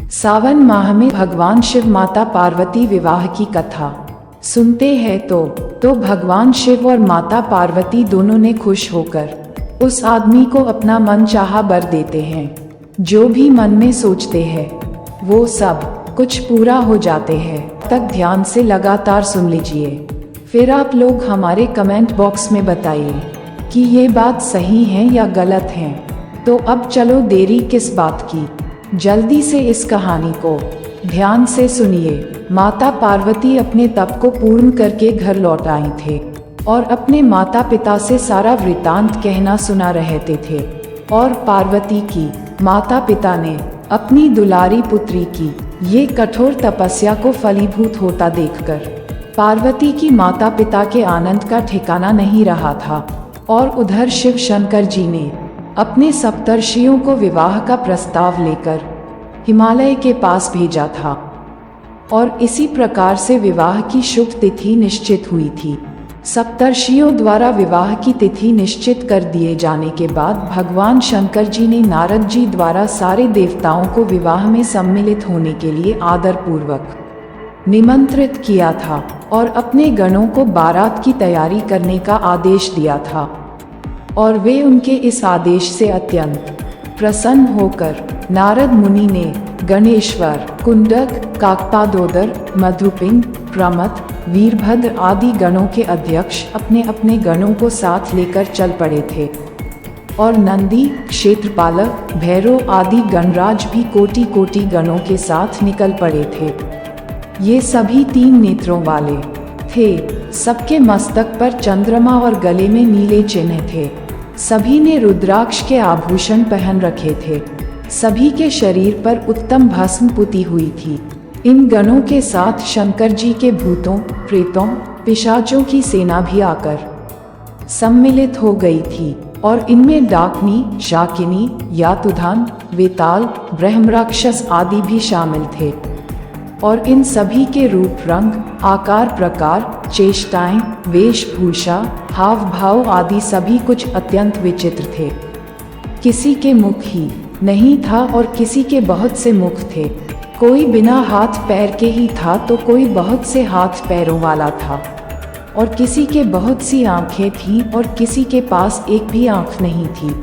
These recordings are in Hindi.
सावन माह में भगवान शिव माता पार्वती विवाह की कथा सुनते हैं तो भगवान शिव और माता पार्वती दोनों ने खुश होकर उस आदमी को अपना मन चाहा वर देते हैं। जो भी मन में सोचते हैं वो सब कुछ पूरा हो जाते हैं। तक ध्यान से लगातार सुन लीजिए, फिर आप लोग हमारे कमेंट बॉक्स में बताइए कि ये बात सही है या गलत है। तो अब चलो देरी किस बात की, जल्दी से इस कहानी को ध्यान से सुनिए। माता पार्वती अपने तप को पूर्ण करके घर लौट आई थे और अपने माता पिता से सारा वृतांत कहना सुना रहते थे। और पार्वती की माता पिता ने अपनी दुलारी पुत्री की ये कठोर तपस्या को फलीभूत होता देखकर पार्वती की माता पिता के आनंद का ठिकाना नहीं रहा था। और उधर शिव शंकर जी ने अपने सप्तर्षियों को विवाह का प्रस्ताव लेकर हिमालय के पास भेजा था और इसी प्रकार से विवाह की शुभ तिथि निश्चित हुई थी। सप्तर्षियों द्वारा विवाह की तिथि निश्चित कर दिए जाने के बाद भगवान शंकर जी ने नारद जी द्वारा सारे देवताओं को विवाह में सम्मिलित होने के लिए आदरपूर्वक निमंत्रित किया था और अपने गणों को बारात की तैयारी करने का आदेश दिया था। और वे उनके इस आदेश से अत्यंत प्रसन्न होकर नारद मुनि ने गणेश्वर, कुंडक, काकपादोदर, मधुपिंड, प्रमथ, वीरभद्र आदि गणों के अध्यक्ष अपने अपने गणों को साथ लेकर चल पड़े थे। और नंदी, क्षेत्रपालक, भैरव आदि गणराज भी कोटि कोटि गणों के साथ निकल पड़े थे। ये सभी 3 नेत्रों वाले थे। सबके मस्तक पर चंद्रमा और गले में नीले चिन्ह थे। सभी ने रुद्राक्ष के आभूषण पहन रखे थे। सभी के शरीर पर उत्तम भस्म पुती हुई थी। इन गणों के साथ शंकर जी के भूतों, प्रेतों, पिशाचों की सेना भी आकर सम्मिलित हो गई थी। और इनमें डाकनी, शाकिनी, यातुधान, वेताल, ब्रह्मराक्षस आदि भी शामिल थे। और इन सभी के रूप, रंग, आकार, प्रकार, चेष्टाएं, वेशभूषा, हाव भाव आदि सभी कुछ अत्यंत विचित्र थे। किसी के मुख ही नहीं था और किसी के बहुत से मुख थे। कोई बिना हाथ पैर के ही था तो कोई बहुत से हाथ पैरों वाला था। और किसी के बहुत सी आंखें थीं और किसी के पास एक भी आंख नहीं थी।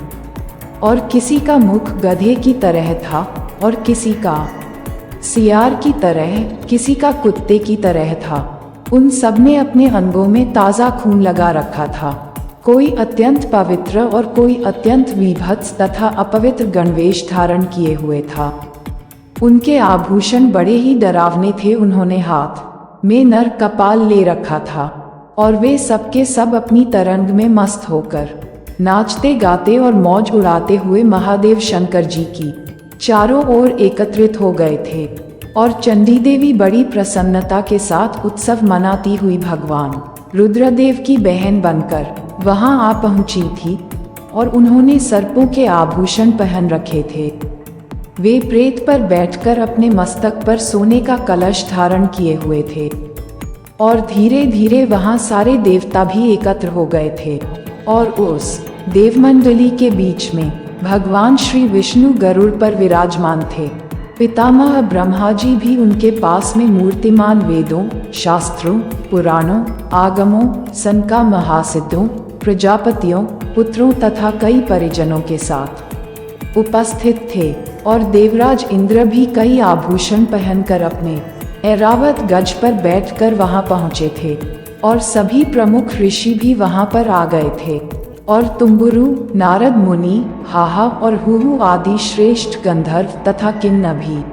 और किसी का मुख गधे की तरह था और किसी का सियार की तरह, किसी का कुत्ते की तरह था। उन सब ने अपने अंगों में ताज़ा खून लगा रखा था। कोई अत्यंत पवित्र और कोई अत्यंत विभत्स तथा अपवित्र गणवेश धारण किए हुए था। उनके आभूषण बड़े ही डरावने थे। उन्होंने हाथ में नर कपाल ले रखा था और वे सबके सब अपनी तरंग में मस्त होकर नाचते गाते और मौज उड़ाते हुए महादेव शंकर जी की चारों ओर एकत्रित हो गए थे। और चंडी देवी बड़ी प्रसन्नता के साथ उत्सव मनाती हुई भगवान रुद्रदेव की बहन बनकर वहां आ पहुंची थी। और उन्होंने सर्पों के आभूषण पहन रखे थे। वे प्रेत पर बैठकर अपने मस्तक पर सोने का कलश धारण किए हुए थे। और धीरे धीरे वहां सारे देवता भी एकत्र हो गए थे। और उस देवमंडली के बीच में भगवान श्री विष्णु गरुड़ पर विराजमान थे। पितामह ब्रह्मा जी भी उनके पास में मूर्तिमान वेदों, शास्त्रों, पुराणों, आगमों, सनका महासिद्धों, प्रजापतियों, पुत्रों तथा कई परिजनों के साथ उपस्थित थे। और देवराज इंद्र भी कई आभूषण पहनकर अपने ऐरावत गज पर बैठकर वहां पहुंचे थे। और सभी प्रमुख ऋषि भी वहां पर आ गए थे। और तुम्बुरु, नारद मुनि, हाहा और हुहु आदि श्रेष्ठ गंधर्व तथा किन्नर भी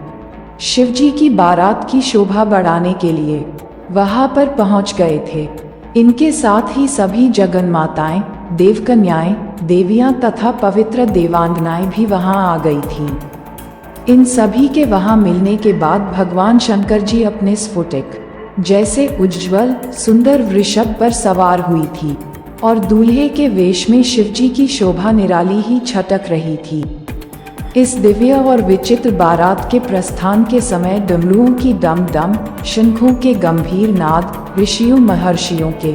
शिवजी की बारात की शोभा बढ़ाने के लिए वहां पर पहुंच गए थे। इनके साथ ही सभी जगन माताएं, देवकन्याएं, देवियां तथा पवित्र देवांगनाएं भी वहां आ गई थीं। इन सभी के वहां मिलने के बाद भगवान शंकर जी अपने स्फुटिक जैसे उज्ज्वल सुंदर वृषभ पर सवार हुई थी। और दूल्हे के वेश में शिवजी की शोभा निराली ही छटक रही थी। इस दिव्य और विचित्र बारात के प्रस्थान के समय डमरुओं की डम डम, शंखों के गंभीर नाद, ऋषियों महर्षियों के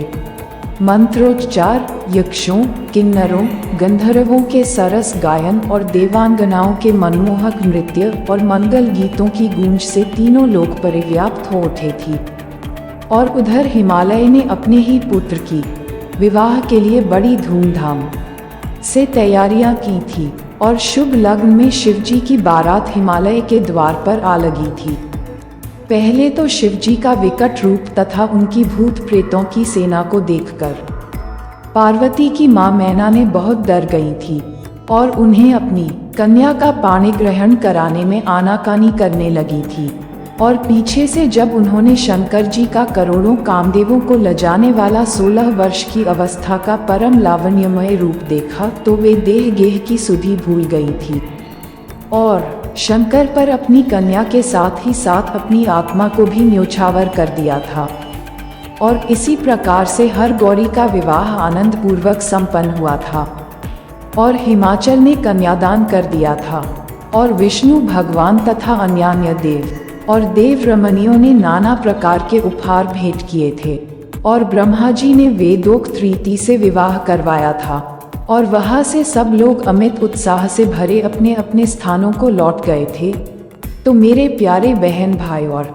मंत्रोच्चार, यक्षों, किन्नरों, गंधर्वों के सरस गायन और देवांगनाओं के मनमोहक नृत्य और मंगल गीतों की गूंज से तीनों लोक परिव्याप्त हो उठे थी। और उधर हिमालय ने अपने ही पुत्र की विवाह के लिए बड़ी धूमधाम से तैयारियां की थी और शुभ लग्न में शिवजी की बारात हिमालय के द्वार पर आ लगी थी। पहले तो शिवजी का विकट रूप तथा उनकी भूत प्रेतों की सेना को देखकर पार्वती की मां मैना ने बहुत डर गई थी और उन्हें अपनी कन्या का पाणी ग्रहण कराने में आनाकानी करने लगी थी। और पीछे से जब उन्होंने शंकर जी का करोड़ों कामदेवों को लजाने वाला 16 वर्ष की अवस्था का परम लावण्यमय रूप देखा तो वे देह गेह की सुधि भूल गई थी और शंकर पर अपनी कन्या के साथ ही साथ अपनी आत्मा को भी न्योछावर कर दिया था। और इसी प्रकार से हर गौरी का विवाह आनंद पूर्वक संपन्न हुआ था और हिमाचल ने कन्यादान कर दिया था। और विष्णु भगवान तथा अन्यान्य देव और देव रमणियों ने नाना प्रकार के उपहार भेंट किए थे और ब्रह्मा जी ने वेदोक्त रीति से विवाह करवाया था। और वहां से सब लोग अमित उत्साह से भरे अपने अपने स्थानों को लौट गए थे। तो मेरे प्यारे बहन भाई और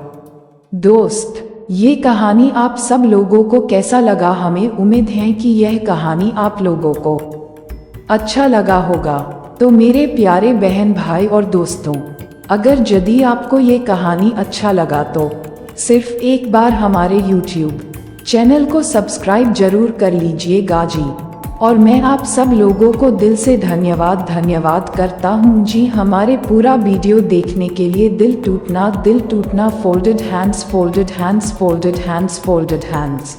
दोस्त, ये कहानी आप सब लोगों को कैसा लगा? हमें उम्मीद है कि यह कहानी आप लोगों को अच्छा लगा होगा। तो मेरे प्यारे बहन भाई और दोस्तों, अगर यदि आपको ये कहानी अच्छा लगा तो सिर्फ एक बार हमारे YouTube चैनल को सब्सक्राइब जरूर कर लीजिएगा जी। और मैं आप सब लोगों को दिल से धन्यवाद करता हूँ जी। हमारे पूरा वीडियो देखने के लिए दिल टूटना, folded hands, folded hands, folded hands, folded hands.